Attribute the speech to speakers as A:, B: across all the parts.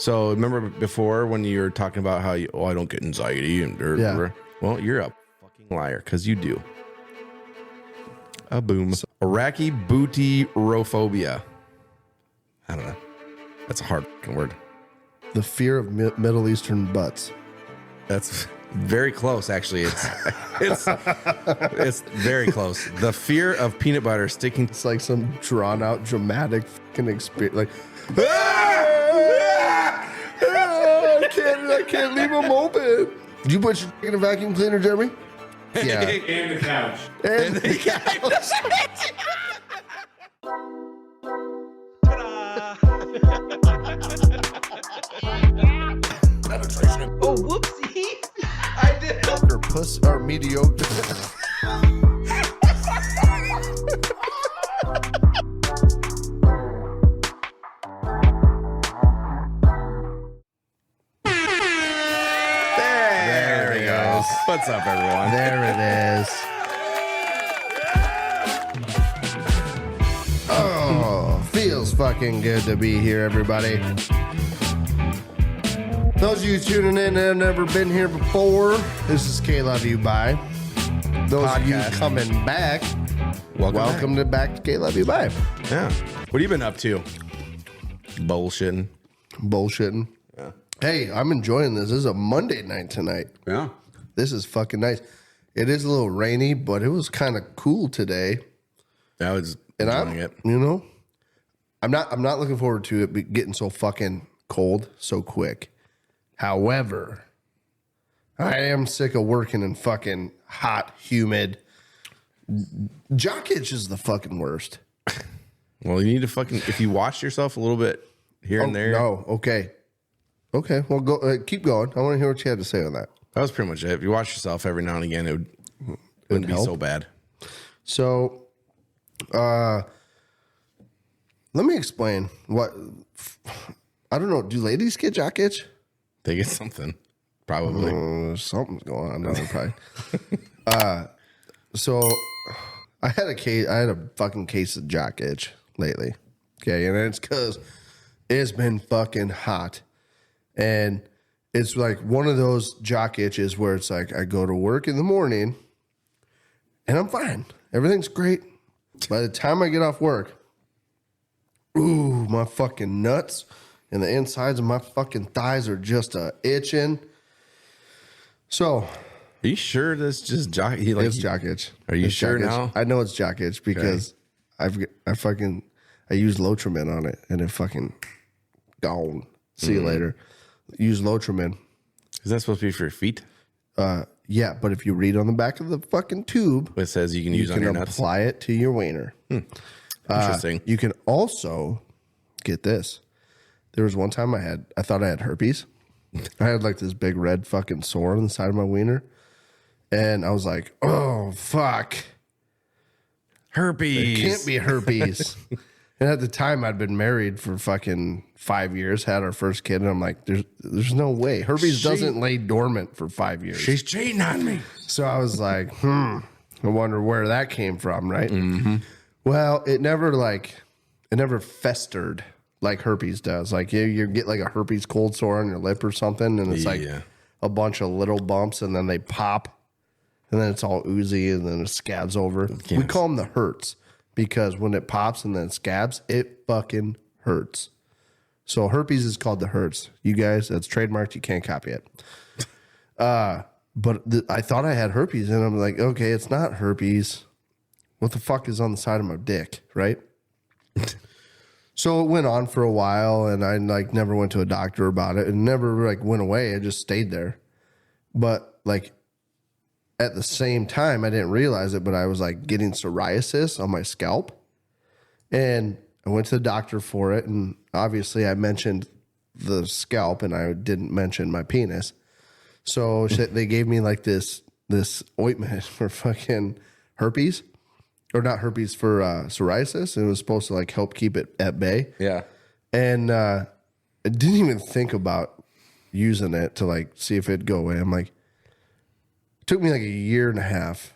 A: So remember before when you were talking about how I don't get anxiety and well, you're a fucking liar because you do. A boom. Phobia. I don't know. That's a hard fucking word.
B: The fear of Middle Eastern butts.
A: That's very close, actually. It's very close. The fear of peanut butter sticking.
B: It's like some drawn out dramatic fucking experience. Like, I can't leave them open. Did you put your dick in a vacuum cleaner, Jeremy? Yeah.
C: And the couch.
B: And the couch.
D: Oh, whoopsie. I did.
B: Or puss or mediocre.
A: There he goes. What's up, everyone?
B: There it is. Oh, feels fucking good to be here, everybody. Those of you tuning in that have never been here before, this is KLYB. Those of you coming back, welcome back to KLYB.
A: Yeah. What have you been up to? Bullshitting.
B: Yeah. Hey, I'm enjoying this. This is a Monday night tonight.
C: Yeah.
B: This is fucking nice. It is a little rainy, but it was kind of cool today.
A: I was
B: And
A: enjoying it.
B: You know, I'm not looking forward to it getting so fucking cold so quick. However, I am sick of working in fucking hot, humid. Jock itch is the fucking worst.
A: Well, you need to fucking, if you wash yourself a little bit here and there.
B: No, okay. Okay, well, go keep going. I want to hear what you had to say on that.
A: That was pretty much it. If you wash yourself every now and again, it wouldn't be
B: help.
A: so bad.
B: So, let me explain what, I don't know. Do ladies get jock itch?
A: They get something, probably.
B: Something's going on down there, probably. So I had a fucking case of jock itch lately. Okay, and it's because it's been fucking hot, and it's like one of those jock itches where it's like I go to work in the morning, and I'm fine, everything's great. By the time I get off work, ooh, my fucking nuts. And the insides of my fucking thighs are just itching. So,
A: Are you sure this just jock?
B: it's jock itch.
A: Are you
B: It's
A: sure
B: jock itch.
A: now?
B: I know it's jock itch because I used Lotrimin on it and it fucking gone. See you later. Use Lotrimin.
A: Is that supposed to be for your feet?
B: Yeah, but if you read on the back of the fucking tube,
A: It says you can
B: you
A: use on your
B: can
A: nuts.
B: apply it to your wiener.
A: Interesting.
B: You can also get this. There was one time I thought I had herpes. I had like this big red fucking sore on the side of my wiener. And I was like, oh, fuck.
A: Herpes.
B: It can't be herpes. And at the time I'd been married for fucking 5 years, had our first kid. And I'm like, there's no way. Herpes doesn't lay dormant for 5 years.
A: She's cheating on me.
B: So I was like, I wonder where that came from, right? Mm-hmm. Well, it never festered like herpes does. Like you get like a herpes cold sore on your lip or something, and it's like a bunch of little bumps, and then they pop, and then it's all oozy, and then it scabs over. We call them the hurts because when it pops and then it scabs, it fucking hurts. So herpes is called the hurts. You guys, that's trademarked. You can't copy it. But I thought I had herpes, and I'm like, okay, it's not herpes. What the fuck is on the side of my dick, right? So it went on for a while, and I like never went to a doctor about it. It never like went away. It just stayed there. But like at the same time, I didn't realize it, but I was like getting psoriasis on my scalp, and I went to the doctor for it. And obviously, I mentioned the scalp, and I didn't mention my penis. So they gave me like this ointment for fucking herpes. Or not herpes, for psoriasis. And it was supposed to like help keep it at bay.
A: Yeah.
B: And I didn't even think about using it to like see if it'd go away. I'm like, it took me like a year and a half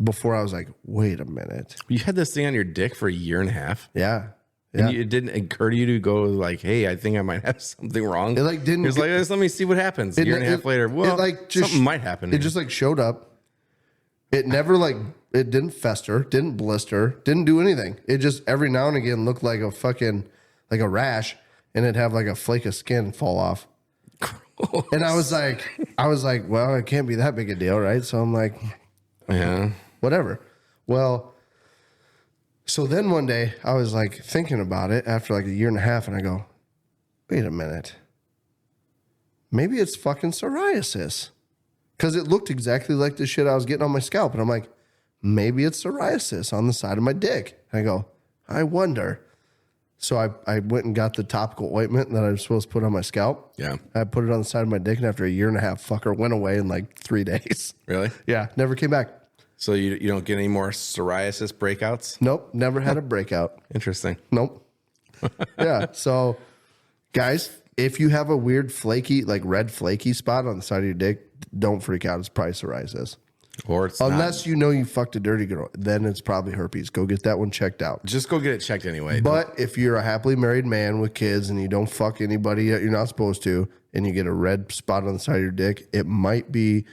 B: before I was like, wait a minute.
A: You had this thing on your dick for a year and a half?
B: Yeah. Yeah.
A: And it didn't occur to you to go like, hey, I think I might have something wrong.
B: It like didn't.
A: It's like, let me see what happens. A year and a half later, well,
B: it like just,
A: something might happen.
B: It just like showed up. It never like, it didn't fester, didn't blister, didn't do anything. It just every now and again looked like a fucking, like a rash, and it'd have like a flake of skin fall off. Gross. And I was like, well, it can't be that big a deal, right? So I'm like,
A: yeah,
B: whatever. Well, so then one day I was like thinking about it after like a year and a half, and I go, wait a minute. Maybe it's fucking psoriasis. Because it looked exactly like the shit I was getting on my scalp. And I'm like, maybe it's psoriasis on the side of my dick. And I go, I wonder. So I went and got the topical ointment that I was supposed to put on my scalp.
A: yeah.
B: I put it on the side of my dick, and after a year and a half, fucker went away in like 3 days.
A: Really?
B: Yeah, never came back.
A: So you don't get any more psoriasis breakouts?
B: Nope, never had a breakout.
A: Interesting.
B: Nope. Yeah, so guys, if you have a weird flaky, like red flaky spot on the side of your dick, don't freak out. It's probably psoriasis.
A: Or it's
B: Unless you know you fucked a dirty girl, then it's probably herpes. Go get that one checked out.
A: just go get it checked anyway.
B: But if you're a happily married man with kids and you don't fuck anybody that you're not supposed to, and you get a red spot on the side of your dick, it might be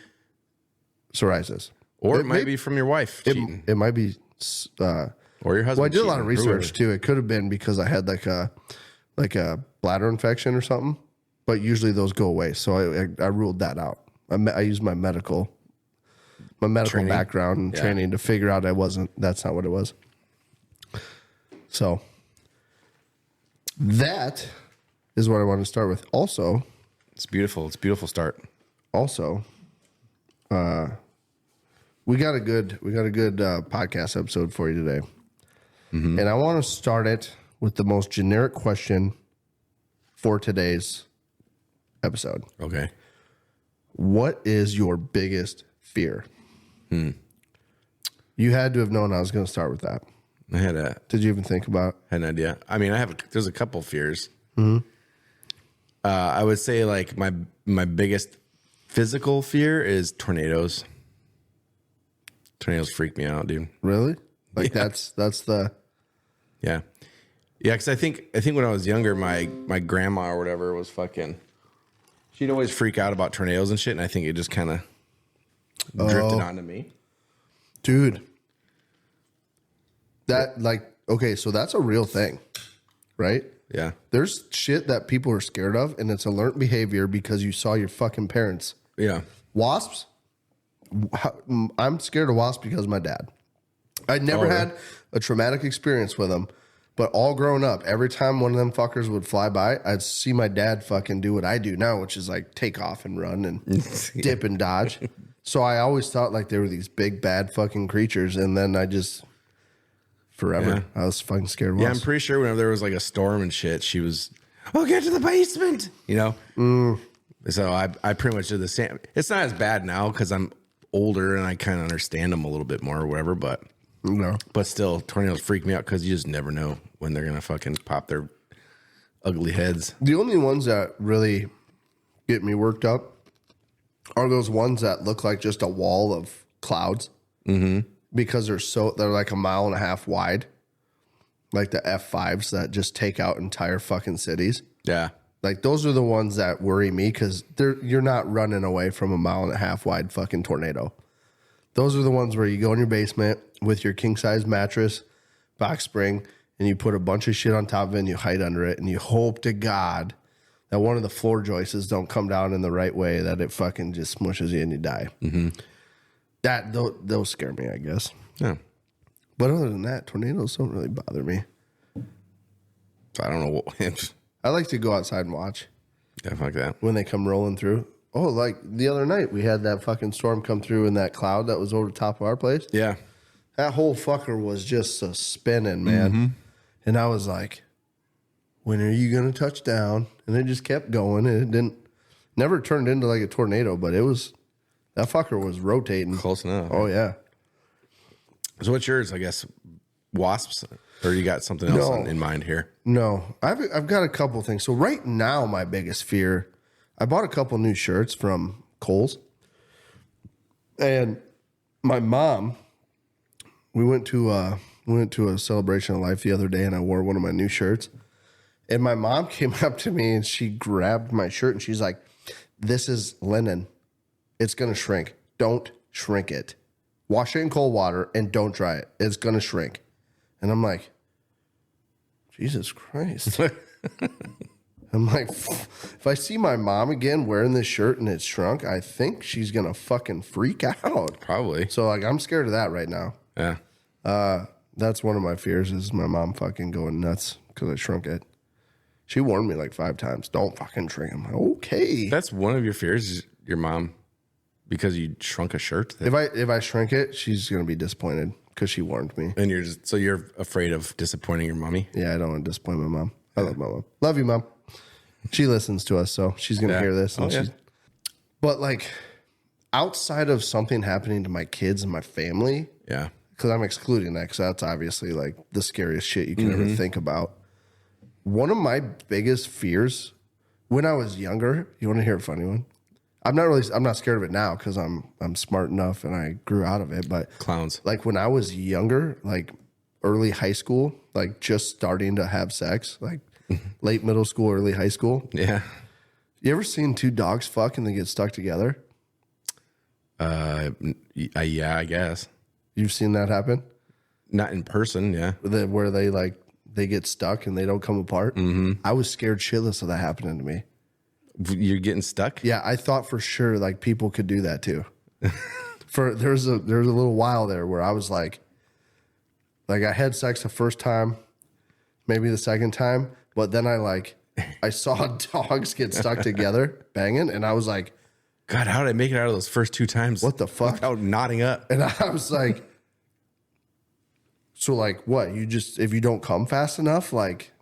B: psoriasis.
A: Or it might be from your wife cheating.
B: It might be.
A: Or your husband.
B: Well, I did a lot of
A: cheating.
B: research too. It could have been because I had like a bladder infection or something. But usually those go away, so I ruled that out. I used my medical training. Background and training to figure out that's not what it was. So that is what I want to start with. Also,
A: It's beautiful. It's a beautiful start.
B: also, we got a good podcast episode for you today, and I want to start it with the most generic question for today's episode.
A: Okay.
B: What is your biggest fear? You had to have known I was going to start with that.
A: I had
B: Did you even think about?
A: an idea. I mean, there's a couple fears. I would say like my biggest physical fear is tornadoes. Tornadoes freak me out, dude.
B: Really? Like that's the
A: Yeah. Yeah, because I think when I was younger, my grandma or whatever was fucking. She'd always freak out about tornadoes and shit, and I think it just kind of drifted onto me.
B: dude. That like okay, so that's a real thing, right?
A: Yeah.
B: There's shit that people are scared of, and it's a learned behavior because you saw your fucking parents.
A: Yeah.
B: Wasps. I'm scared of wasps because of my dad. I never had a traumatic experience with them, but all grown up, every time one of them fuckers would fly by, I'd see my dad fucking do what I do now, which is like take off and run and dip and dodge. So I always thought like they were these big bad fucking creatures, and then I just forever I was fucking scared of
A: Yeah,
B: wasps.
A: I'm pretty sure whenever there was like a storm and shit, she was, "Oh, get to the basement," you know. So I pretty much did the same. It's not as bad now because I'm older and I kind of understand them a little bit more or whatever. But still, tornadoes freak me out because you just never know when they're gonna fucking pop their ugly heads.
B: The only ones that really get me worked up are those ones that look like just a wall of clouds. Because they're like a mile and a half wide, like the F5s that just take out entire fucking cities.
A: Yeah.
B: Like those are the ones that worry me because you're not running away from a mile and a half wide fucking tornado. Those are the ones where you go in your basement with your king size mattress, box spring, and you put a bunch of shit on top of it and you hide under it and you hope to God that one of the floor joists don't come down in the right way, that it fucking just smushes you and you die. Those scare me, I guess.
A: Yeah.
B: But other than that, tornadoes don't really bother me.
A: So I don't know what.
B: I like to go outside and watch
A: Yeah, fuck that.
B: when they come rolling through. Oh, like the other night, we had that fucking storm come through in that cloud that was over the top of our place.
A: Yeah.
B: That whole fucker was just a spinning, man. And I was like, when are you going to touch down? And it just kept going. And it never turned into like a tornado, but that fucker was rotating.
A: Close enough.
B: Oh, yeah.
A: So what's yours? I guess wasps, or you got something else in mind here?
B: No, I've got a couple things. So right now, my biggest fear, I bought a couple new shirts from Kohl's, and my mom, we went to went to a celebration of life the other day and I wore one of my new shirts. And my mom came up to me and she grabbed my shirt and she's like, "This is linen. It's going to shrink. Don't shrink it. Wash it in cold water and don't dry it. It's going to shrink." And I'm like, Jesus Christ. I'm like, if I see my mom again wearing this shirt and it's shrunk, I think she's going to fucking freak out.
A: Probably.
B: So like, I'm scared of that right now.
A: Yeah.
B: That's one of my fears is my mom fucking going nuts because I shrunk it. She warned me like 5 times, don't fucking shrink. I'm like, okay.
A: That's one of your fears, is your mom, because you shrunk a shirt.
B: If I shrink it, she's going to be disappointed because she warned me.
A: And you're afraid of disappointing your mommy?
B: Yeah, I don't want to disappoint my mom. I love my mom. Love you, Mom. She listens to us, so she's going to hear this. And But like outside of something happening to my kids and my family,
A: Yeah.
B: because I'm excluding that because that's obviously like the scariest shit you can ever think about. One of my biggest fears when I was younger, you want to hear a funny one? I'm not scared of it now because I'm smart enough and I grew out of it. But
A: Clowns.
B: like when I was younger, like early high school, like just starting to have sex, like late middle school, early high school.
A: Yeah.
B: You ever seen 2 dogs fuck and they get stuck together?
A: Yeah, I guess.
B: You've seen that happen?
A: Not in person, yeah.
B: Where they get stuck and they don't come apart. Mm-hmm. I was scared shitless of that happening to me.
A: You're getting stuck?
B: Yeah, I thought for sure like people could do that too. There's a little while there where I was like I had sex the first time, maybe the second time, but then I saw dogs get stuck together banging, and I was like,
A: God, how did I make it out of those first 2 times?
B: what the fuck?
A: Without nodding up.
B: And I was like, so like what? You just, if you don't come fast enough, like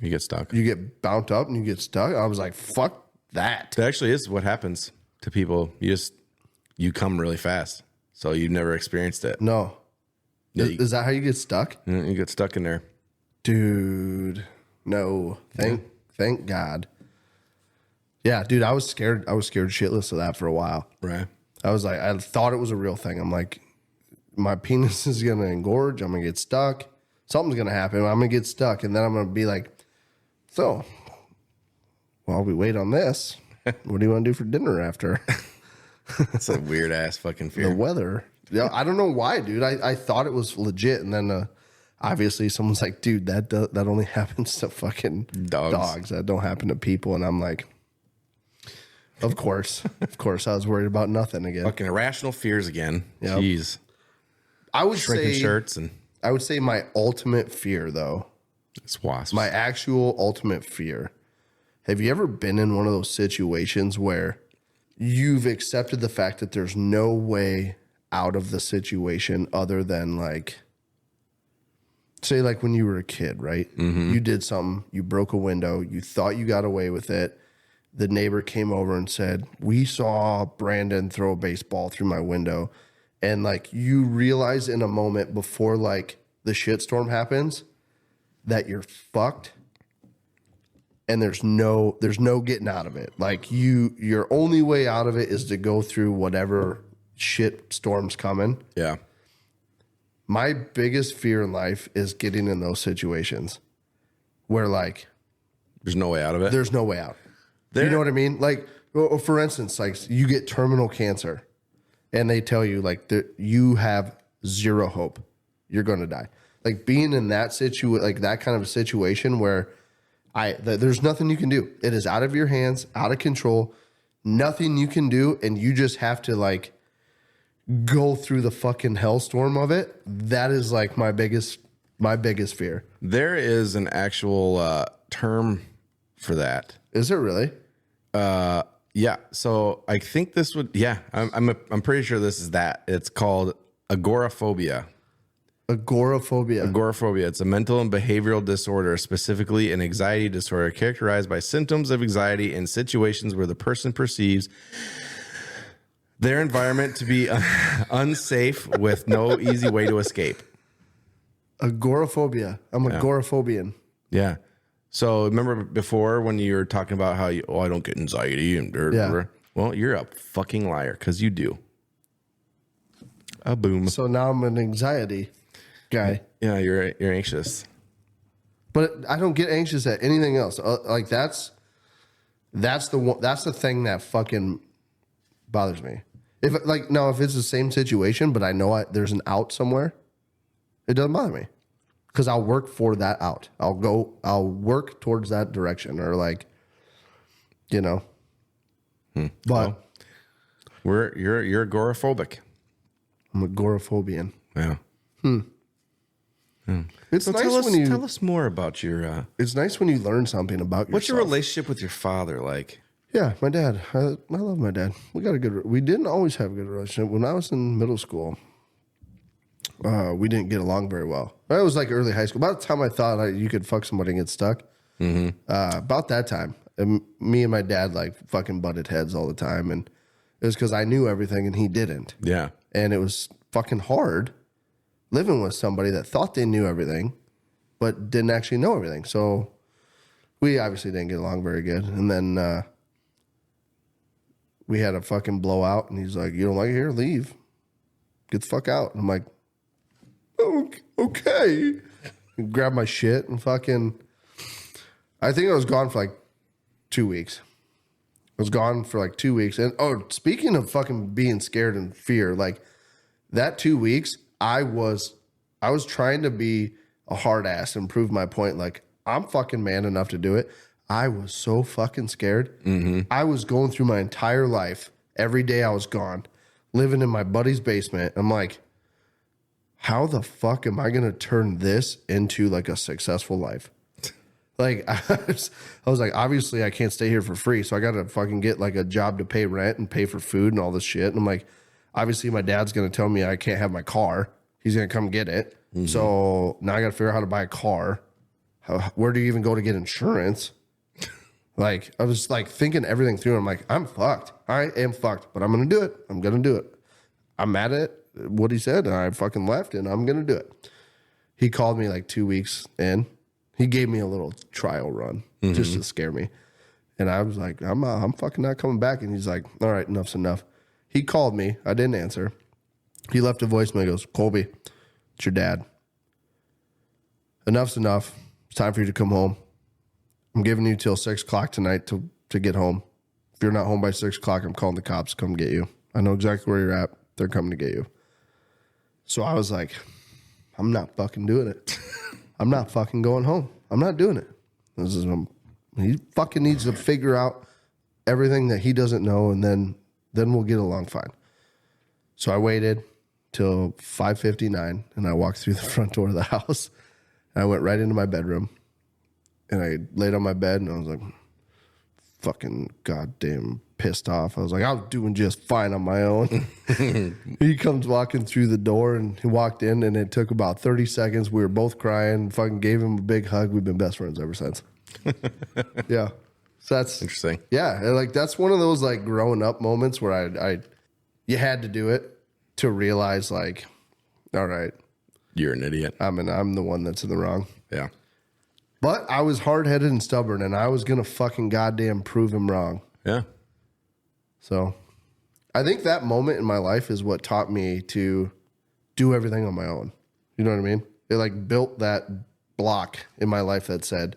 A: You get stuck.
B: you get bounced up and you get stuck. I was like, fuck that.
A: That actually is what happens to people. You come really fast. So you've never experienced it.
B: No.
A: Yeah,
B: Is that how you get stuck?
A: You get stuck in there.
B: Dude, no. Thank God. Yeah, dude, I was scared. I was scared shitless of that for a while.
A: Right.
B: I was like, I thought it was a real thing. I'm like, my penis is going to engorge. I'm going to get stuck. Something's going to happen. I'm going to get stuck. And then I'm going to be like, so while we wait on this, what do you want to do for dinner after?
A: That's a weird ass fucking fear.
B: The weather. Yeah, I don't know why, dude. I thought it was legit. And then obviously someone's like, dude, that only happens to fucking dogs. That don't happen to people. And I'm like, of course. I was worried about nothing again.
A: Fucking irrational fears again.
B: Yep.
A: Jeez.
B: I would
A: Shrinking
B: say
A: shirts and
B: I would say my ultimate fear, though,
A: it's wasps.
B: my actual ultimate fear. Have you ever been in one of those situations where you've accepted the fact that there's no way out of the situation other than like, say like when you were a kid, right? Mm-hmm. You did something, you broke a window, you thought you got away with it. The neighbor came over and said, we saw Brandon throw a baseball through my window. And like you realize in a moment before like the shitstorm happens that you're fucked and there's no getting out of it. Like your only way out of it is to go through whatever shit storm's coming.
A: Yeah.
B: My biggest fear in life is getting in those situations where like
A: There's no way out of it.
B: there's no way out. You know what I mean? Like, for instance, like you get terminal cancer and they tell you like that you have zero hope. You're going to die. Like being in that like that kind of a situation where there's nothing you can do. It is out of your hands, out of control, nothing you can do. And you just have to like go through the fucking hellstorm of it. That is like my biggest fear.
A: There is an actual term for that.
B: Is it really?
A: Yeah. So I think this would. Yeah, I'm pretty sure this is that. It's called agoraphobia.
B: Agoraphobia.
A: Agoraphobia. It's a mental and behavioral disorder, specifically an anxiety disorder, characterized by symptoms of anxiety in situations where the person perceives their environment to be unsafe with no easy way to escape.
B: Agoraphobia. I'm agoraphobian.
A: Yeah. So remember before when you were talking about how I don't get anxiety and well, you're a fucking liar because you do. A boom.
B: So now I'm an anxiety. guy.
A: Yeah, you're anxious.
B: But I don't get anxious at anything else. Like that's the thing that fucking bothers me. If it's the same situation, but I know there's an out somewhere, it doesn't bother me because I'll work for that out. I'll work towards that direction or like, you know. But
A: you're agoraphobic.
B: I'm agoraphobian.
A: Yeah.
B: It's
A: So
B: nice
A: tell us more about your.
B: It's nice when you learn something about yourself.
A: What's your relationship with your father like?
B: Yeah, my dad. I love my dad. We didn't always have a good relationship. When I was in middle school, we didn't get along very well. It was like early high school. About the time I thought you could fuck somebody and get stuck. About that time, me and my dad like fucking butted heads all the time, and it was because I knew everything and he didn't.
A: Yeah.
B: And it was fucking hard living with somebody that thought they knew everything, but didn't actually know everything. So we obviously didn't get along very good. And then we had a fucking blowout, and he's like, "You don't like it here? Leave. Get the fuck out." And I'm like, okay. Grab my shit and fucking. I think I was gone for like 2 weeks. I was gone for like 2 weeks. And speaking of fucking being scared and fear, like that 2 weeks, I was trying to be a hard ass and prove my point. Like, I'm fucking man enough to do it. I was so fucking scared. I was going through my entire life. Every day I was gone, living in my buddy's basement. I'm like, how the fuck am I going to turn this into like a successful life? Like, I was like, obviously I can't stay here for free. So I got to fucking get like a job to pay rent and pay for food and all this shit. And I'm like, obviously my dad's going to tell me I can't have my car. He's going to come get it. So now I got to figure out how to buy a car. Where do you even go to get insurance? Like, I was like thinking everything through. I'm like, I'm fucked. I am fucked, but I'm going to do it. I'm going to do it. I'm mad at what he said, and I fucking left, and I'm going to do it. He called me like 2 weeks in. He gave me a little trial run just to scare me. And I was like, I'm fucking not coming back. And he's like, all right, enough's enough. He called me. I didn't answer. He left a voicemail. He goes, "Colby, it's your dad. Enough's enough. It's time for you to come home. I'm giving you till 6 o'clock tonight to get home. If you're not home by 6 o'clock, I'm calling the cops to come get you. I know exactly where you're at. They're coming to get you." So I was like, I'm not fucking doing it. I'm not fucking going home. I'm not doing it. He fucking needs to figure out everything that he doesn't know, and then we'll get along fine. So I waited till 5:59, and I walked through the front door of the house. And I went right into my bedroom. And I laid on my bed, and I was like, fucking goddamn pissed off. I was like, I was doing just fine on my own. He comes walking through the door, and he walked in, and it took about 30 seconds. We were both crying, fucking gave him a big hug. We've been best friends ever since. Yeah. So that's
A: Interesting.
B: Yeah. Like, that's one of those like growing up moments where you had to do it to realize like, all right,
A: You're an idiot.
B: I'm the one that's in the wrong.
A: Yeah.
B: But I was hard-headed and stubborn, and I was going to fucking goddamn prove him wrong.
A: Yeah.
B: So I think that moment in my life is what taught me to do everything on my own. You know what I mean? It like built that block in my life that said,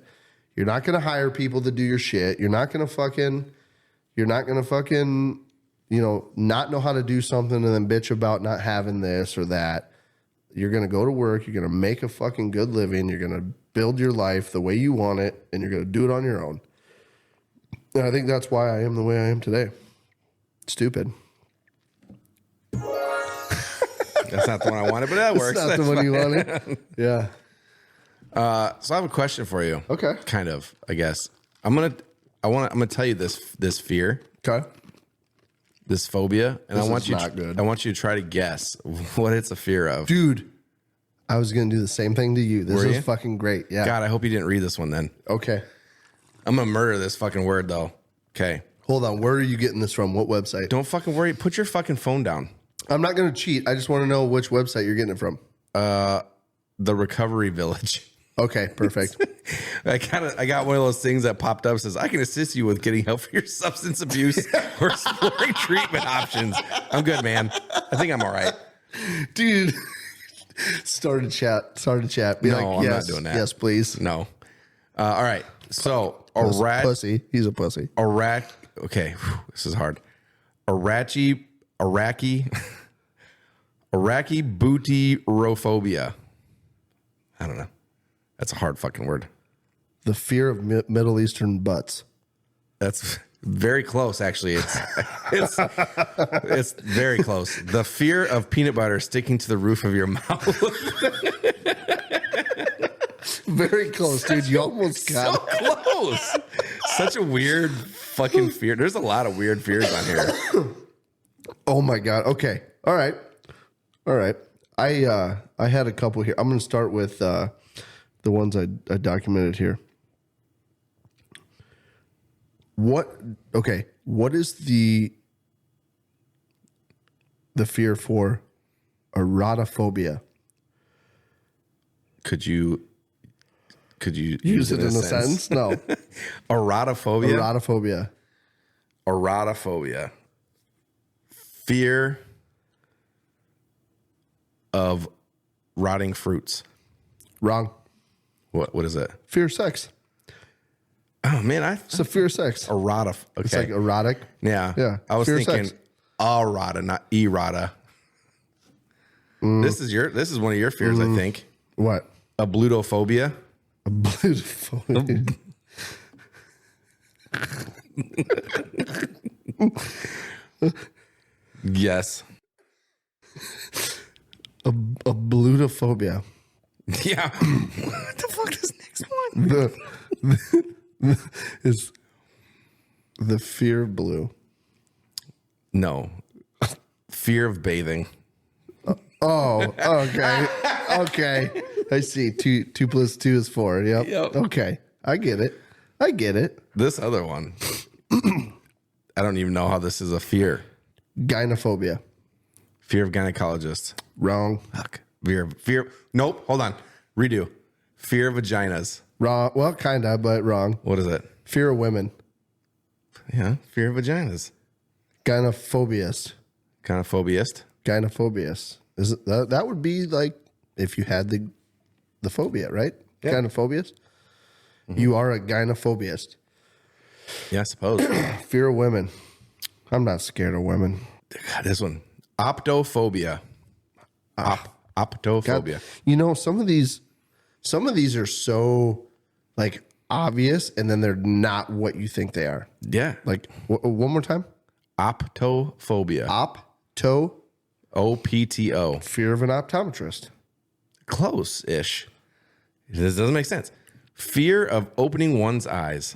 B: you're not going to hire people to do your shit. You're not going to fucking, not know how to do something and then bitch about not having this or that. You're going to go to work. You're going to make a fucking good living. You're going to build your life the way you want it, and you're going to do it on your own. And I think that's why I am the way I am today. Stupid.
A: That's not the one I wanted, but that works.
B: That's not the one you wanted. Yeah.
A: So I have a question for you.
B: Okay.
A: Kind of, I guess. I'm gonna tell you this fear,
B: Okay.
A: this phobia, and
B: This
A: I want
B: is
A: you
B: not good.
A: I want you to try to guess what it's a fear of.
B: Dude, I was going to do the same thing to you. This
A: Were
B: is
A: you?
B: fucking great. Yeah.
A: God, I hope you didn't read this one then.
B: Okay.
A: I'm gonna murder this fucking word though. Okay.
B: Hold on. Where are you getting this from? What website?
A: Don't fucking worry. Put your fucking phone down.
B: I'm not going to cheat. I just want to know which website you're getting it from.
A: The Recovery Village.
B: Okay, perfect.
A: I got one of those things that popped up says I can assist you with getting help for your substance abuse or exploring treatment options. I'm good, man. I think I'm all right.
B: Dude, Start a chat. Be
A: No,
B: like,
A: I'm
B: yes,
A: not doing that.
B: yes, please.
A: No. All right. So
B: Pussy. He's a pussy.
A: Okay, this is hard. Iraqi bootyrophobia. I don't know. That's a hard fucking word.
B: The fear of Middle Eastern butts.
A: That's very close, actually. It's very close. The fear of peanut butter sticking to the roof of your mouth.
B: Very close, dude. You almost got
A: So close. Such a weird fucking fear. There's a lot of weird fears on here.
B: Oh my god. Okay. All right. I had a couple here. I'm going to start with the ones I documented here. What is the fear for erotophobia?
A: Could you
B: Use it in a sentence? No.
A: Erotophobia.
B: Erotophobia.
A: Fear of rotting fruits.
B: Wrong.
A: What is it?
B: Fear of sex.
A: Oh man,
B: It's a fear of sex.
A: Okay.
B: It's like erotic.
A: Yeah.
B: Yeah.
A: I was
B: Fear of
A: thinking
B: sex.
A: errata, not errata. This is one of your fears, I think.
B: What?
A: Ablutophobia.
B: Ablutophobia.
A: Yes.
B: Ablutophobia.
A: Yeah. What the fuck is next one?
B: Is the fear of blue.
A: No. Fear of bathing.
B: Oh, okay. Okay. I see. Two plus two is 4. Yep. Okay. I get it.
A: This other one. I don't even know how this is a fear.
B: Gynophobia.
A: Fear of gynecologists.
B: Wrong.
A: Fuck. Fear. Nope. Hold on. Redo. Fear of vaginas.
B: Wrong. Well, kind of, but wrong.
A: What is it?
B: Fear of women.
A: Yeah. Fear of vaginas.
B: Gynophobiast.
A: Kind of phobiast.
B: Gynophobiast. Is it, that would be like if you had the phobia, right?
A: Yeah.
B: Gynophobiast. You are a gynophobiast.
A: Yeah, I suppose.
B: Fear of women. I'm not scared of women.
A: God, this one. Optophobia. Optophobia.
B: God, you know, some of these are so like obvious, and then they're not what you think they are.
A: Yeah.
B: Like one more time.
A: Optophobia.
B: Opto.
A: OPTO.
B: Fear of an optometrist.
A: Close-ish. This doesn't make sense. Fear of opening one's eyes.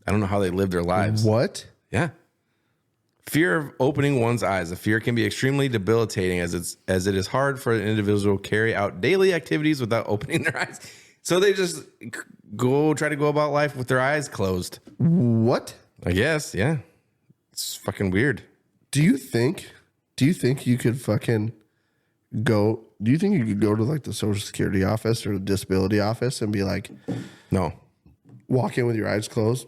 A: I don't know how they live their lives.
B: What?
A: Yeah. Fear of opening one's eyes. The fear can be extremely debilitating as it is hard for an individual to carry out daily activities without opening their eyes. So they just try to go about life with their eyes closed.
B: What?
A: I guess, yeah. It's fucking weird.
B: Do you think you could fucking go? Do you think you could go to like the Social Security office or the disability office and be like,
A: No.
B: walk in with your eyes closed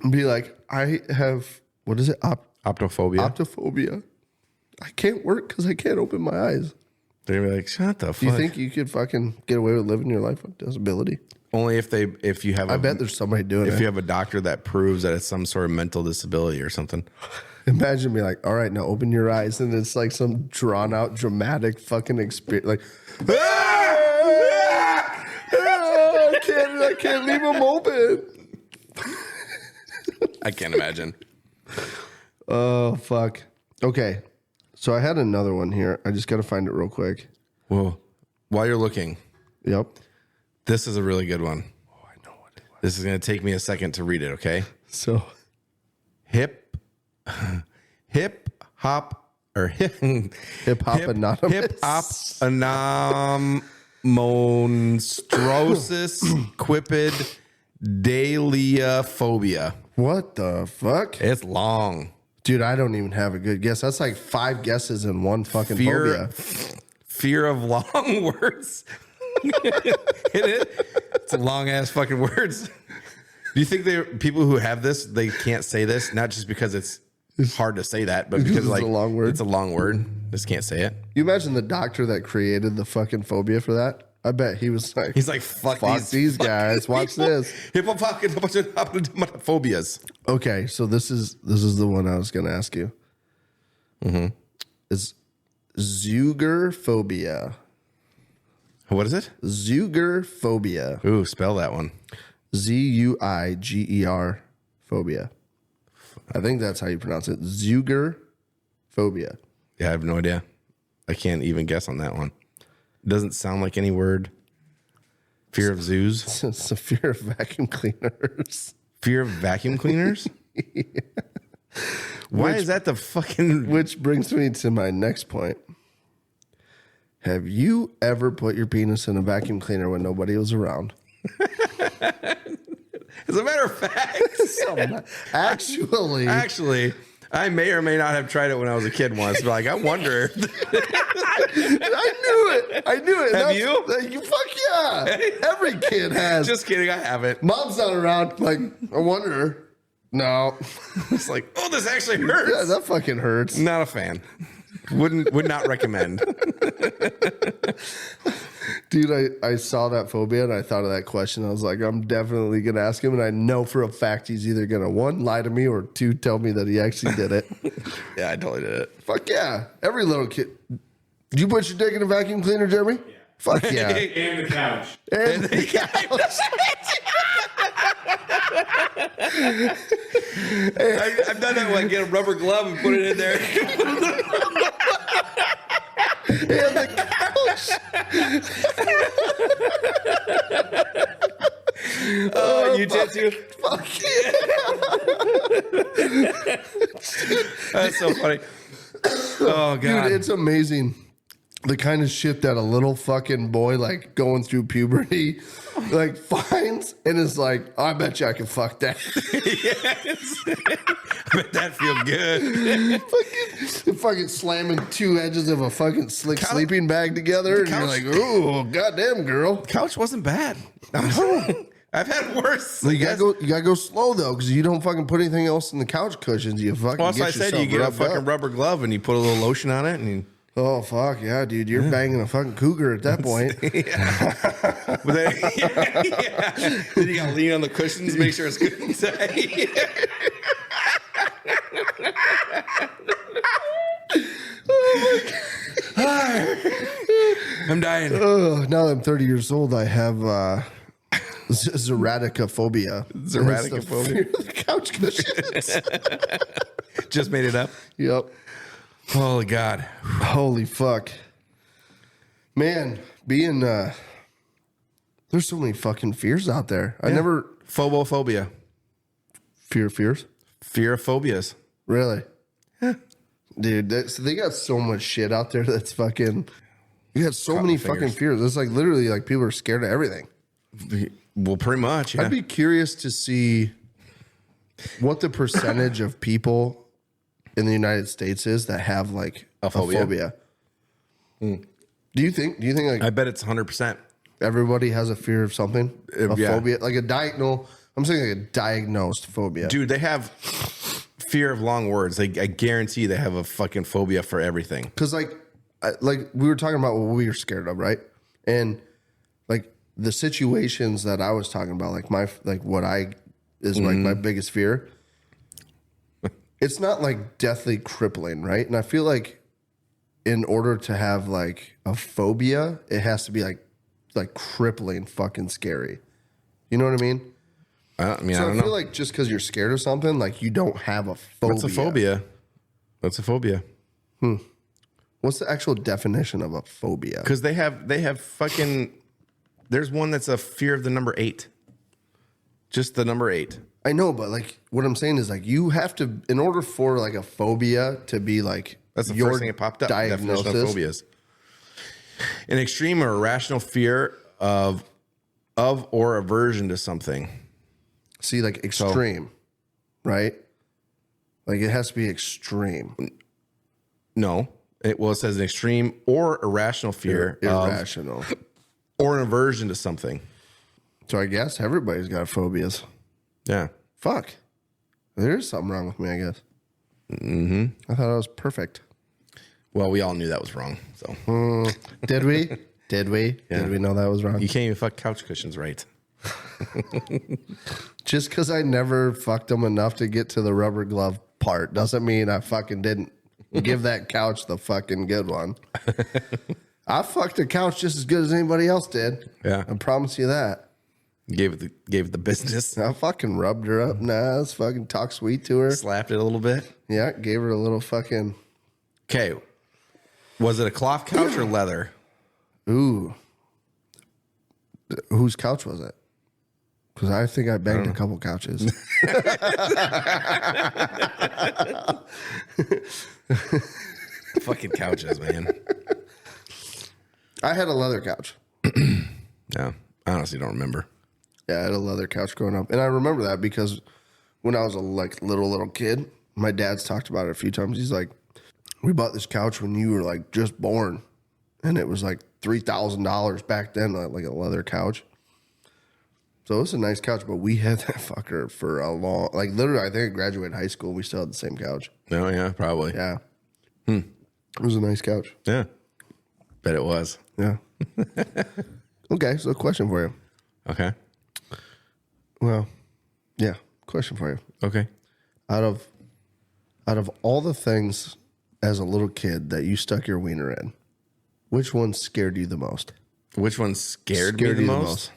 B: and be like, I have, what is it?
A: Optophobia.
B: Optophobia. I can't work because I can't open my eyes.
A: They're gonna be like, shut the fuck.
B: Do you think you could fucking get away with living your life with disability?
A: Only if you have
B: I bet there's somebody doing
A: if
B: it.
A: you have a doctor that proves that it's some sort of mental disability or something.
B: Imagine me like, all right, now open your eyes, and it's like some drawn out, dramatic fucking experience. Like, I can't leave them open.
A: I can't imagine.
B: Oh fuck. Okay, so I had another one here. I just got to find it real quick.
A: Well, while you're looking,
B: Yep.
A: this is a really good one.
B: Oh, I know what it was.
A: This is going to take me a second to read it, okay?
B: So
A: Hip hop
B: Anonymous.
A: hip hop monstrosis quipid dahliaphobia.
B: What the fuck?
A: It's long.
B: Dude, I don't even have a good guess. That's like 5 guesses in one fucking phobia.
A: Fear of long words. It's a long ass fucking words. Do you think people who have this, they can't say this, not just because it's hard to say that, but because
B: It's
A: like
B: a long word.
A: It's a long word. Just can't say it.
B: You imagine the doctor that created the fucking phobia for that? I bet he was like,
A: He's like, fuck
B: these guys. Watch this.
A: Phobias.
B: Okay, so this is the one I was going to ask you. Mm-hmm. Is phobia.
A: What is it?
B: Phobia.
A: Ooh, spell that one.
B: Zuiger phobia. I think that's how you pronounce it. Phobia.
A: Yeah, I have no idea. I can't even guess on that one. It doesn't sound like any word. Fear of zoos.
B: It's a fear of vacuum cleaners.
A: Fear of vacuum cleaners? Yeah. Why is that the fucking...
B: Which brings me to my next point. Have you ever put your penis in a vacuum cleaner when nobody was around?
A: As a matter of fact... Actually, I may or may not have tried it when I was a kid once, but like, I wonder.
B: I knew it.
A: Have you?
B: Fuck yeah. Every kid has.
A: Just kidding, I haven't.
B: Mom's not around. Like, I wonder. No.
A: It's like, oh, this actually hurts.
B: Yeah, that fucking hurts.
A: Not a fan. Would not recommend.
B: Dude, I saw that phobia and I thought of that question. I was like, I'm definitely going to ask him. And I know for a fact he's either going to, one, lie to me, or two, tell me that he actually did it.
A: Yeah, I totally did it.
B: Fuck yeah. Every little kid. Did you put your dick in a vacuum cleaner, Jeremy? Yeah. Fuck yeah.
C: And the couch.
B: And the couch.
A: I've done that when I get a rubber glove and put it in there.
B: And the couch.
A: Oh, you did too?
B: Fuck yeah.
A: That's so funny. Oh, God.
B: Dude, it's amazing. The kind of shit that a little fucking boy, like, going through puberty, like, finds and is like, oh, I bet you I can fuck that.
A: Yes. I bet that feel good.
B: fucking slamming two edges of a fucking slick sleeping bag together. And you're like, ooh, goddamn, girl.
A: Couch wasn't bad. I've had worse.
B: You gotta go slow, though, because you don't fucking put anything else in the couch cushions. You fucking
A: Well,
B: get
A: I said you get a fucking rubber glove and you put a little lotion on it and you...
B: Oh, fuck, yeah, dude. You're banging a fucking cougar at that point.
A: But then, yeah. Then you got to lean on the cushions, make sure it's good and tight. I'm dying.
B: Now that I'm 30 years old, I have Zeratica phobia.
A: Zeratica phobia?
B: The couch cushions.
A: Just made it up?
B: Yep.
A: Holy God.
B: Holy fuck. Man, being there's so many fucking fears out there.
A: Yeah.
B: I never
A: Phobophobia.
B: fears?
A: Fear of phobias.
B: Really?
A: Yeah.
B: Dude, they got so much shit out there that's fucking you got so many fucking
A: fingers.
B: fears. It's like literally like people are scared of everything.
A: Well, pretty much, yeah.
B: I'd be curious to see what the percentage of people in the United States is that have like a phobia. Do you think like
A: I bet it's 100%.
B: everybody has a fear of something? A
A: Yeah.
B: phobia? Like I'm saying like a diagnosed phobia.
A: Dude, they have fear of long words. I guarantee they have a fucking phobia for everything.
B: Because like we were talking about what we were scared of, right? And like the situations that I was talking about, like what I is like my biggest fear. It's not like deathly crippling, right? And I feel like in order to have like a phobia, it has to be like crippling fucking scary. You know what I mean?
A: I
B: So
A: don't
B: I
A: know.
B: feel like just because you're scared of something, like you don't have a phobia.
A: What's a phobia? What's a phobia?
B: What's the actual definition of a phobia?
A: Because they have fucking. There's one that's a fear of the number 8. Just the number 8.
B: I know, but like what I'm saying is like you have to, in order for like a phobia to be like
A: That's the
B: your
A: first thing that popped up. Definition of
B: diagnosis.
A: phobias. An extreme or irrational fear of or aversion to something.
B: See, like extreme, right? Like it has to be extreme.
A: No. It says an extreme or irrational fear
B: Irrational.
A: or an aversion to something.
B: So I guess everybody's got phobias.
A: Yeah.
B: Fuck. There is something wrong with me, I guess. Mm-hmm. I thought I was perfect. Well,
A: we all knew that was wrong. So
B: did we? Did we?
A: Yeah.
B: Did we know that was wrong?
A: You can't even fuck couch cushions right.
B: Just because I never fucked them enough to get to the rubber glove part doesn't mean I fucking didn't give that couch the fucking good one. I fucked a couch just as good as anybody else did.
A: Yeah.
B: I promise you that.
A: Gave it the business.
B: I fucking rubbed her up nice, fucking talked sweet to her.
A: Slapped it a little bit.
B: Yeah, gave her a little fucking...
A: Okay. Was it a cloth couch or leather?
B: Ooh. Whose couch was it? Because I think I banged a couple couches.
A: Fucking couches, man.
B: I had a leather couch.
A: No, I honestly don't remember.
B: Yeah, I had a leather couch growing up. And I remember that because when I was a little kid, my dad's talked about it a few times. He's like, we bought this couch when you were like just born. And it was like $3,000 back then, like a leather couch. So it's a nice couch, but we had that fucker for a long, like literally, I think I graduated high school. We still had the same couch.
A: Oh, yeah, probably.
B: Yeah. It was a nice couch.
A: Yeah. Bet it was.
B: Yeah. Okay, so a question for you.
A: Okay.
B: Well, yeah, question for you.
A: Okay.
B: Out of all the things as a little kid that you stuck your wiener in, which one scared you the most?
A: Which one scared me the most?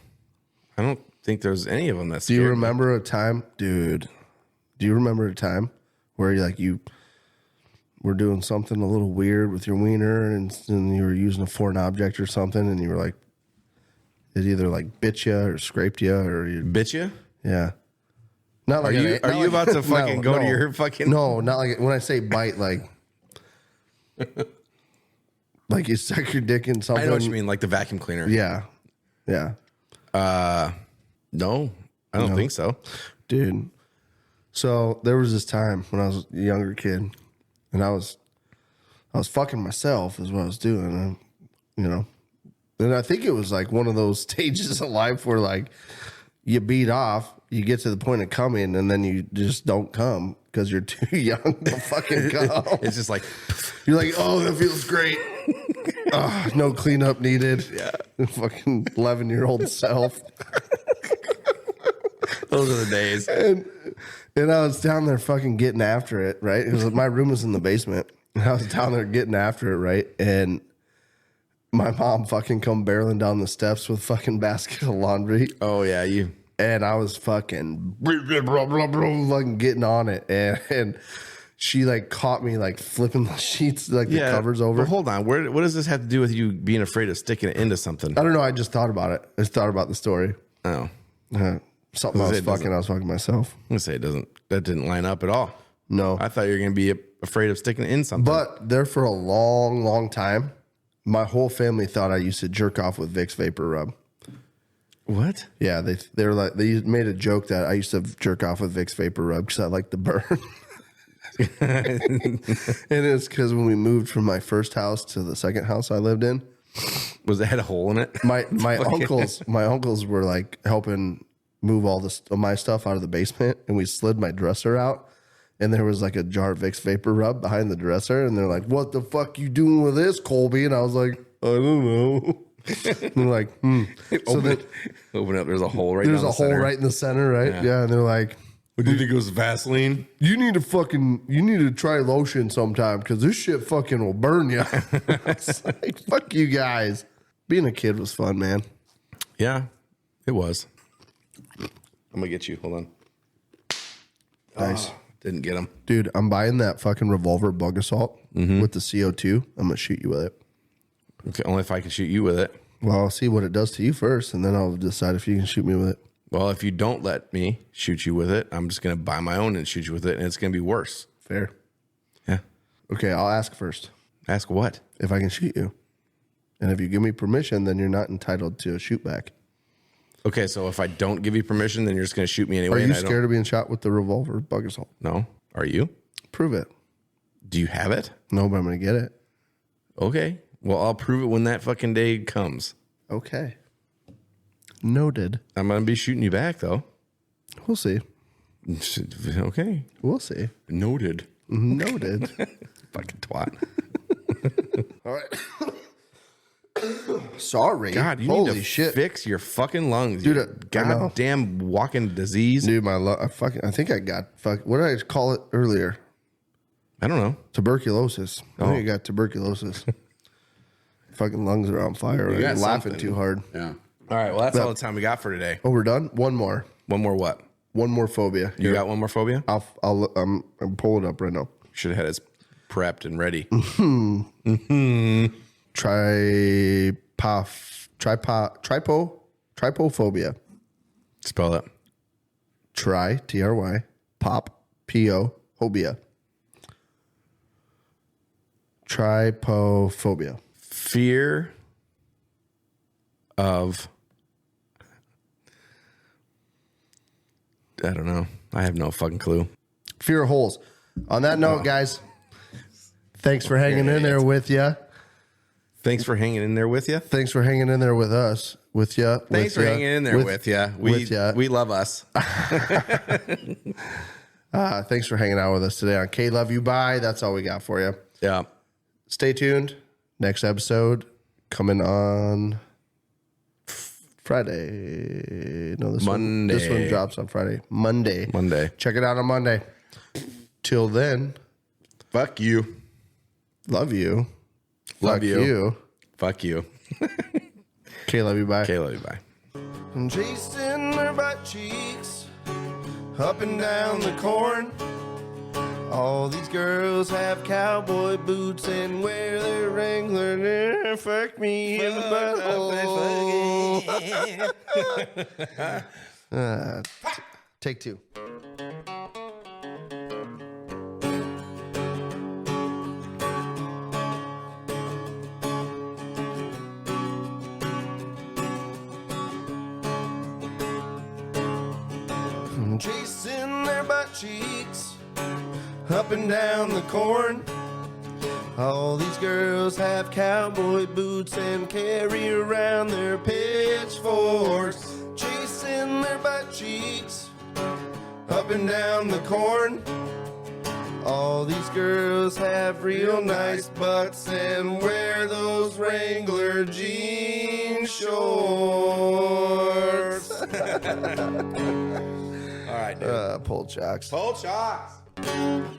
A: I don't think there's any of them that scared
B: Do you
A: me.
B: remember a time, dude? Do you remember a time where you were doing something a little weird with your wiener and you were using a foreign object or something and you were like, it either like bit you or scraped you or you
A: Bit you?
B: yeah. Not like
A: Are you about to fucking go to your fucking...
B: No, not like when I say bite, like like you stuck your dick in something.
A: I know what you mean, like the vacuum cleaner.
B: Yeah. Yeah.
A: No, I don't think so.
B: Dude. So there was this time when I was a younger kid and I was fucking myself is what I was doing. And, and I think it was like one of those stages of life where like you beat off, you get to the point of coming and then you just don't come because you're too young to fucking come.
A: It's just like...
B: You're like, oh, that feels great. No cleanup needed.
A: Yeah.
B: Fucking 11-year-old self.
A: Those are the days.
B: And I was down there fucking getting after it, right? It was, my room was in the basement. And I was down there getting after it, right? And my mom fucking come barreling down the steps with fucking basket of laundry.
A: Oh, yeah, you...
B: And I was fucking getting on it. And she like caught me like flipping the sheets, like the covers over.
A: But hold on. What does this have to do with you being afraid of sticking it into something?
B: I don't know. I just thought about it. I just thought about the story.
A: Oh.
B: Something I was fucking myself.
A: I'm going to say that didn't line up at all.
B: No.
A: I thought you were going to be afraid of sticking it in something.
B: But there for a long, long time, my whole family thought I used to jerk off with Vicks Vapor Rub.
A: What?
B: Yeah, they made a joke that I used to jerk off with Vicks Vapor Rub because I like the burn. And it's because when we moved from my first house to the second house I lived in,
A: Was it had a hole in it?
B: my uncles were like helping move all this my stuff out of the basement, and we slid my dresser out, and there was like a jar of Vicks Vapor Rub behind the dresser, and they're like, "What the fuck you doing with this, Colby?" And I was like, "I don't know." And they're like,
A: Open up. There's a hole right.
B: There's
A: down
B: a
A: the
B: hole
A: center.
B: right in the center, right? Yeah, and they're like,
A: What do you think it was, Vaseline?
B: you need to try lotion sometime because this shit fucking will burn you. It's like, fuck you guys. Being a kid was fun, man.
A: Yeah, it was. I'm gonna get you. Hold on.
B: Nice.
A: Didn't get him.
B: Dude, I'm buying that fucking revolver bug assault with the CO2. I'm going to shoot you with it.
A: Okay, only if I can shoot you with it.
B: Well, I'll see what it does to you first, and then I'll decide if you can shoot me with it.
A: Well, if you don't let me shoot you with it, I'm just gonna buy my own and shoot you with it, and it's gonna be worse.
B: Fair.
A: Yeah.
B: Okay, I'll ask first
A: Ask what?
B: if I can shoot you. And if you give me permission, then you're not entitled to a shoot back.
A: Okay, so if I don't give you permission, then you're just gonna shoot me
B: Are
A: anyway.
B: you
A: and I
B: scared of being shot with the revolver bug assault?
A: No. Are you?
B: Prove it.
A: Do you have it?
B: No, but I'm going to get it.
A: Okay. Well, I'll prove it when that fucking day comes.
B: Okay. Noted.
A: I'm gonna be shooting you back though.
B: We'll see.
A: Okay.
B: We'll see.
A: Noted.
B: Noted.
A: Fucking twat.
B: All right. Sorry.
A: God, you
B: Holy
A: need to
B: shit.
A: fix your fucking lungs,
B: Dude,
A: you
B: I know.
A: goddamn walking disease.
B: Dude, I think I got what did I call it earlier?
A: I don't know.
B: Tuberculosis. I think I got tuberculosis. Fucking lungs are on fire.
A: got
B: I'm laughing
A: something.
B: too hard.
C: Yeah.
A: All right, well, that's all the time we got for today.
B: Oh, we're done? One more.
A: One more what?
B: One more phobia.
A: You got one more phobia?
B: I'll pull it up right now.
A: Should have had us prepped and ready.
B: Trypophobia.
A: Spell that.
B: Try, pop, P-O, phobia. Trypophobia.
A: Fear of... I don't know. I have no fucking clue.
B: Fear of holes. On that note, guys, thanks for hanging in there with you.
A: Thanks for hanging in there with you.
B: Thanks for hanging in there with us. With you.
A: Thanks for hanging in there with you. We love us.
B: Thanks for hanging out with us today on KLYB. That's all we got for you.
A: Yeah.
B: Stay tuned. Next episode coming on Friday. No,
A: Monday.
B: This one drops on Friday. Monday. Check it out on Monday. Till then,
A: Fuck you.
B: love you.
A: Love
B: Fuck
A: you. Fuck you.
B: KLYB.
A: KLYB.
B: Chasing her butt cheeks up and down the corn. All these girls have cowboy boots and wear their Wrangler. Fuck me in the butthole. Take two. Chasing their butt cheeks up and down the corn. All these girls have cowboy boots and carry around their pitchforks. Chasing their butt cheeks up and down the corn. All these girls have real nice butts and wear those Wrangler jean shorts.
A: All right, dude.
B: Pull chocks.
A: Pull shots.